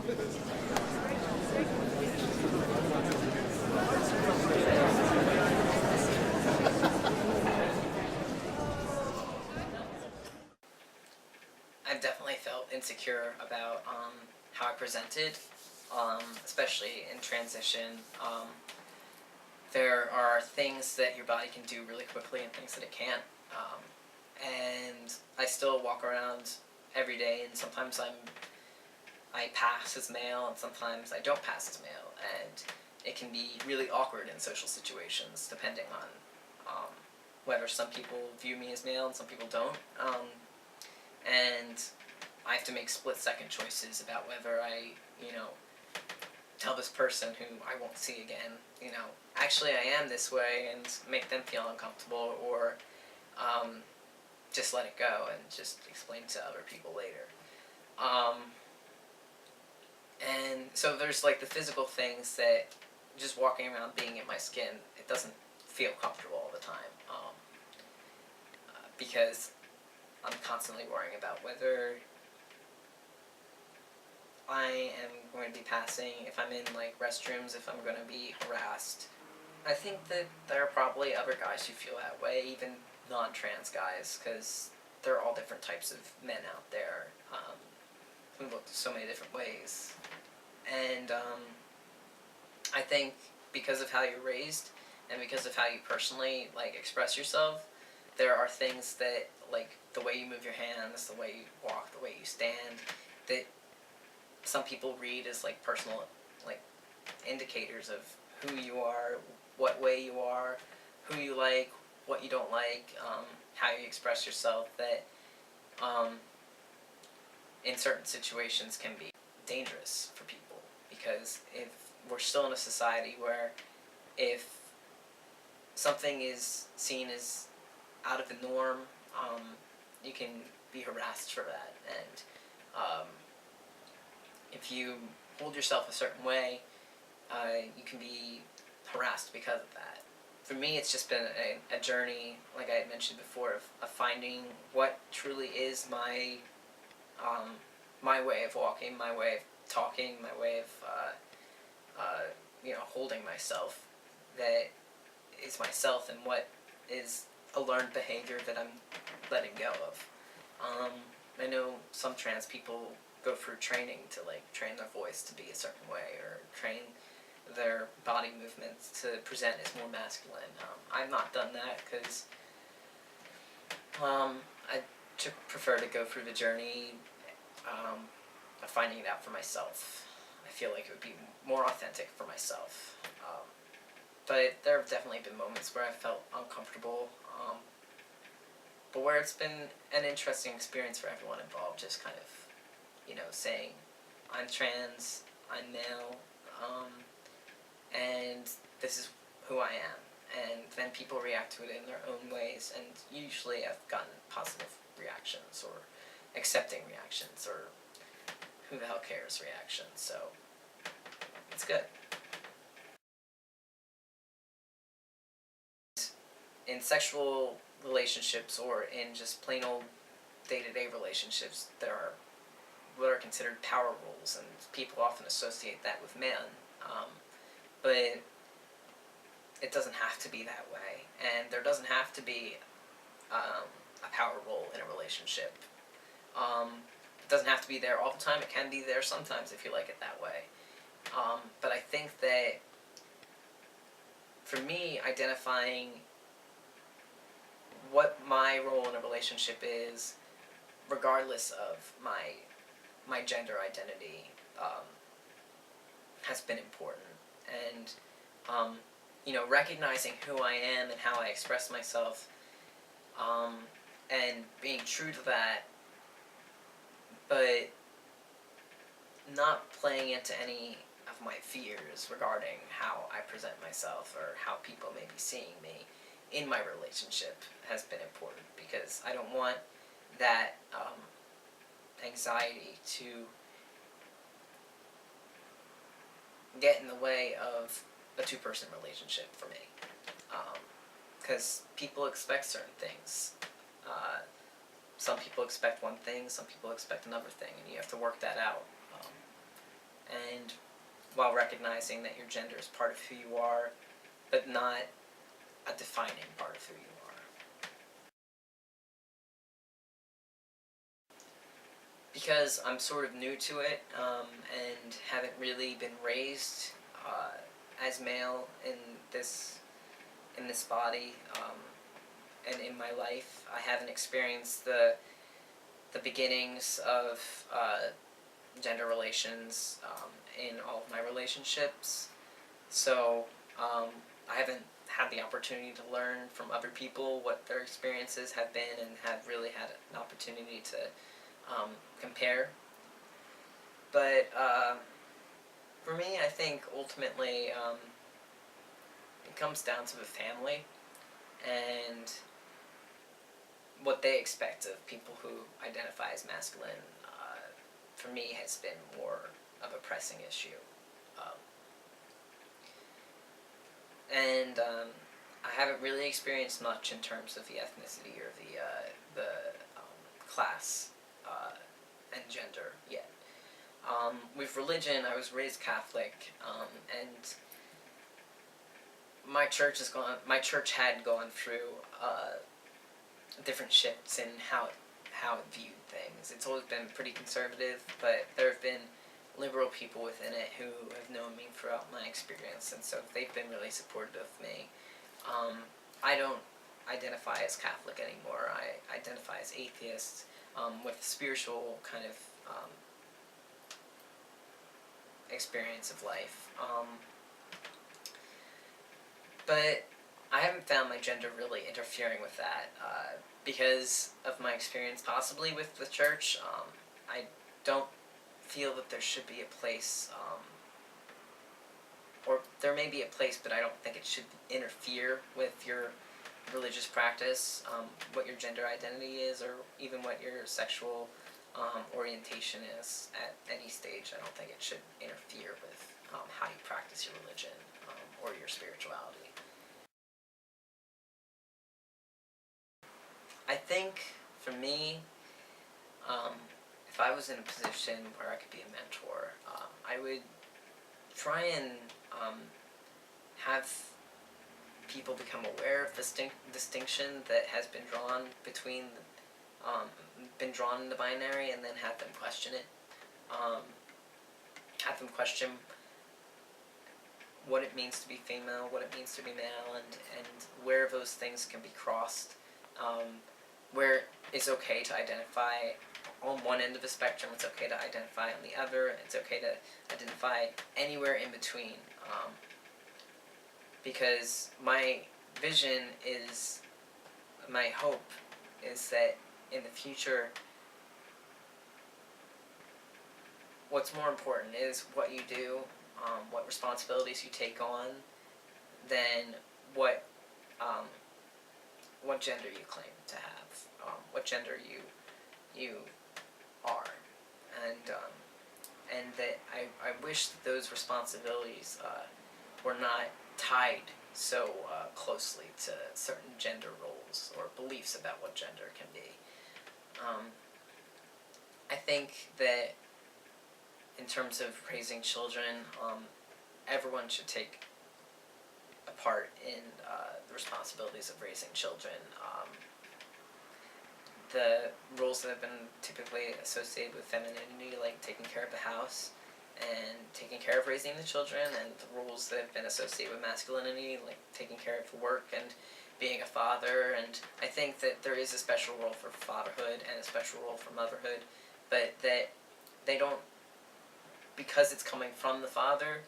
I've definitely felt insecure about how I presented, especially in transition. There are things that your body can do really quickly and things that it can't. And I still walk around every day, and sometimes I pass as male, and sometimes I don't pass as male, and it can be really awkward in social situations depending on whether some people view me as male and some people don't. And I have to make split-second choices about whether I, tell this person who I won't see again, actually I am this way, and make them feel uncomfortable, or just let it go and just explain to other people later. And so there's like the physical things that just walking around being in my skin, it doesn't feel comfortable all the time, because I'm constantly worrying about whether I am going to be passing, if I'm in like restrooms, if I'm going to be harassed. I think that there are probably other guys who feel that way, even non-trans guys, because there are all different types of men out there who look so many different ways. And I think because of how you're raised and because of how you personally like express yourself, there are things that, like the way you move your hands, the way you walk, the way you stand, that some people read as like personal like indicators of who you are, what way you are, who you like, what you don't like, how you express yourself, that in certain situations can be dangerous for people. Because if we're still in a society where if something is seen as out of the norm, you can be harassed for that. And if you hold yourself a certain way, you can be harassed because of that. For me, it's just been a journey, like I had mentioned before, of finding what truly is my my way of walking, my way of talking, my way of holding myself, that is myself, and what is a learned behavior that I'm letting go of. I know some trans people go through training to like train their voice to be a certain way, or train their body movements to present as more masculine. I've not done that because I prefer to go through the journey of finding it out for myself. I feel like it would be more authentic for myself. But there have definitely been moments where I felt uncomfortable, but where it's been an interesting experience for everyone involved, just kind of, saying, I'm trans, I'm male, and this is who I am. And then people react to it in their own ways, and usually I've gotten positive reactions, or accepting reactions, or who the hell cares reactions, so it's good. In sexual relationships, or in just plain old day-to-day relationships, there are what are considered power roles, and people often associate that with men. But it doesn't have to be that way, and there doesn't have to be a power role in a relationship. It doesn't have to be there all the time. It can be there sometimes if you like it that way. But I think that for me, identifying what my role in a relationship is, regardless of my gender identity, has been important. And recognizing who I am and how I express myself, and being true to that, but not playing into any of my fears regarding how I present myself or how people may be seeing me in my relationship, has been important, because I don't want that anxiety to get in the way of a two-person relationship for me. Because people expect certain things. Some people expect one thing, some people expect another thing, and you have to work that out. and while recognizing that your gender is part of who you are, but not a defining part of who you are. Because I'm sort of new to it, and haven't really been raised as male in this body, and in my life, I haven't experienced the beginnings of gender relations in all of my relationships. So I haven't had the opportunity to learn from other people what their experiences have been, and have really had an opportunity to compare. But for me, I think ultimately it comes down to the family and what they expect of people who identify as masculine. For me, has been more of a pressing issue. And I haven't really experienced much in terms of the ethnicity or the class and gender yet. With religion, I was raised Catholic, and my church had gone through different shifts in how it viewed things. It's always been pretty conservative, but there have been liberal people within it who have known me throughout my experience, and so they've been really supportive of me. I don't identify as Catholic anymore. I identify as atheist, with spiritual kind of experience of life. But I haven't found my gender really interfering with that, because of my experience possibly with the church. I don't feel that there should be a place, or there may be a place, but I don't think it should interfere with your religious practice, what your gender identity is, or even what your sexual orientation is at any stage. I don't think it should interfere with how you practice your religion or your spirituality. I think, for me, if I was in a position where I could be a mentor, I would try and have people become aware of the distinction that has been drawn between, in the binary, and then have them question it. Have them question what it means to be female, what it means to be male, and where those things can be crossed. Where it's okay to identify on one end of the spectrum, it's okay to identify on the other, it's okay to identify anywhere in between. Because my vision is, my hope is that in the future, what's more important is what you do, what responsibilities you take on, than what gender you claim to have, what gender you are, and that I wish that those responsibilities were not tied so closely to certain gender roles or beliefs about what gender can be. I think that in terms of raising children, everyone should take a part in the responsibilities of raising children. The roles that have been typically associated with femininity, like taking care of the house and taking care of raising the children, and the roles that have been associated with masculinity, like taking care of work and being a father. And I think that there is a special role for fatherhood and a special role for motherhood, but that they don't, because it's coming from the father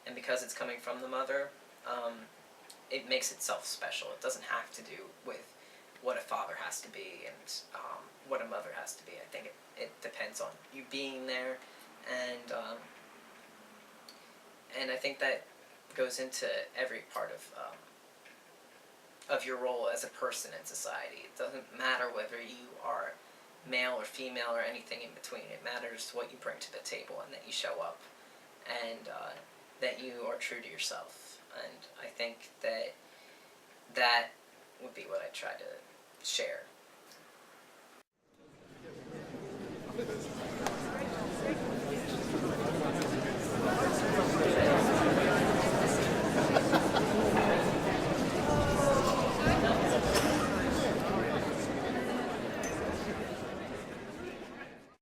and because it's coming from the mother, it makes itself special. It doesn't have to do with what a father has to be and what a mother has to be. I think it depends on you being there, and I think that goes into every part of your role as a person in society. It doesn't matter whether you are male or female or anything in between. It matters what you bring to the table and that you show up, and that you are true to yourself. And I think that would be what I try to share.